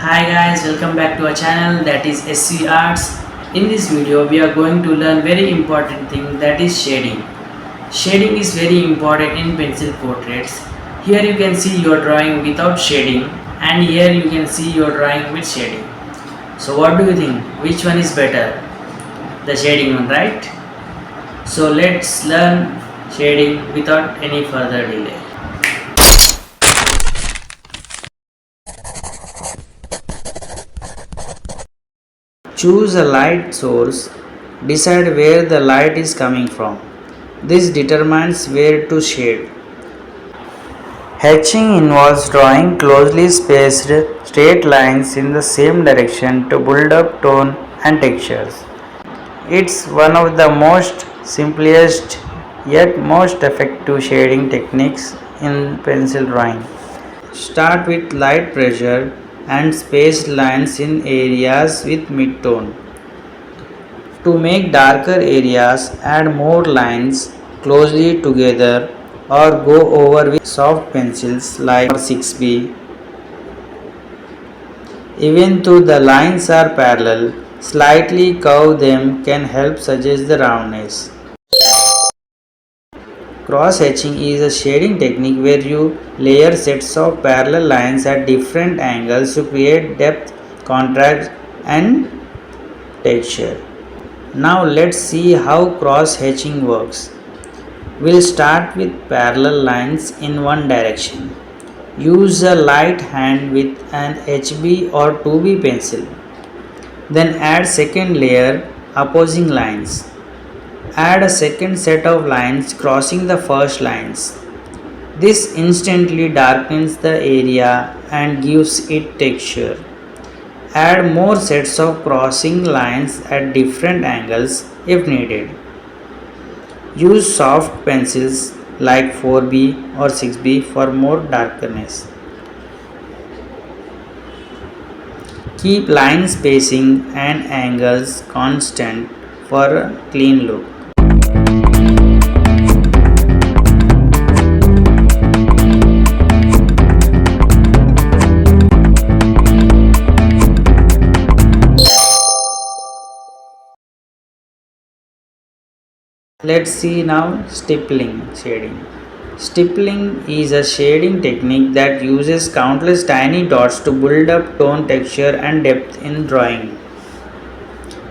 Hi guys, welcome back to our channel, that is SC Arts. In this video we are going to learn very important thing, that is shading. Shading is very important in pencil portraits. Here you can see your drawing without shading and here you can see your drawing with shading. So what do you think? Which one is better? The shading one, right? So let's learn shading without any further delay. Choose a light source. Decide where the light is coming from. This determines where to shade. Hatching involves drawing closely spaced straight lines in the same direction to build up tone and textures. It's one of the most simplest yet most effective shading techniques in pencil drawing. Start with light pressure and spaced lines in areas with mid-tone. To make darker areas, add more lines closely together or go over with soft pencils like 6B. Even though the lines are parallel, slightly curve them can help suggest the roundness. Cross-hatching is a shading technique where you layer sets of parallel lines at different angles to create depth, contrast and texture. Now let's see how cross-hatching works. We'll start with parallel lines in one direction. Use a light hand with an HB or 2B pencil. Then add second layer opposing lines. Add a second set of lines crossing the first lines. This instantly darkens the area and gives it texture. Add more sets of crossing lines at different angles if needed. Use soft pencils like 4B or 6B for more darkness. Keep line spacing and angles constant for a clean look. Let's see now stippling shading. Stippling is a shading technique that uses countless tiny dots to build up tone, texture and depth in drawing.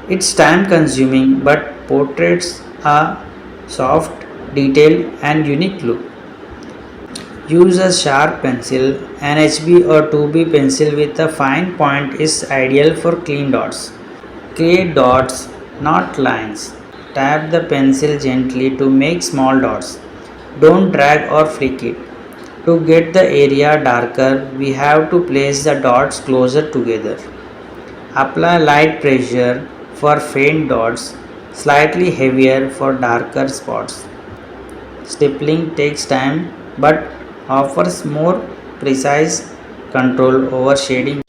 It's time consuming but portrays a soft, detailed and unique look. Use a sharp pencil. An HB or 2B pencil with a fine point is ideal for clean dots. Create dots, not lines. Tap the pencil gently to make small dots. Don't drag or flick it. To get the area darker, we have to place the dots closer together. Apply light pressure for faint dots, slightly heavier for darker spots. Stippling takes time but offers more precise control over shading.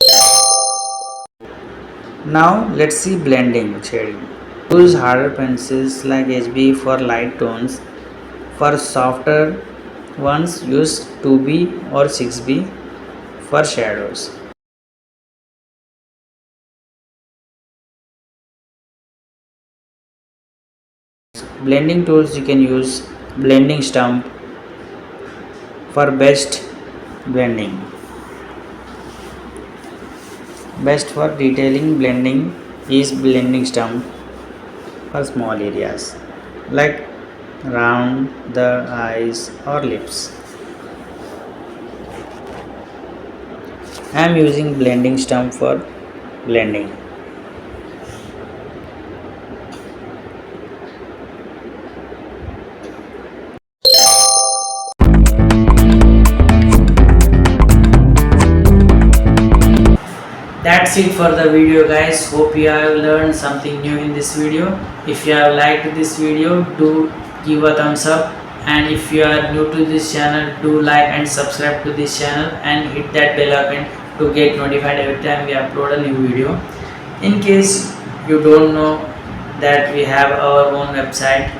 Now let's see blending shading. Use harder pencils like HB for light tones. For softer ones, use 2B or 6B for shadows. Blending tools, you can use blending stump for best blending. Best for detailing blending is blending stump for small areas like round the eyes or lips. I am using blending stump for blending. That's it for the video guys. Hope you have learned something new in this video. If you have liked this video, do give a thumbs up, and if you are new to this channel, do like and subscribe to this channel and hit that bell icon to get notified every time we upload a new video. In case you don't know that we have our own website,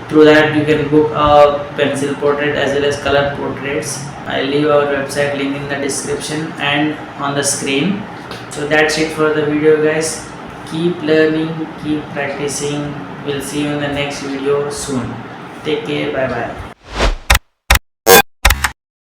through that you can book our pencil portrait as well as color portraits. I'll leave our website link in the description and on the screen. So that's it for the video, guys. Keep learning, keep practicing. We'll see you in the next video soon. Take care. Bye bye.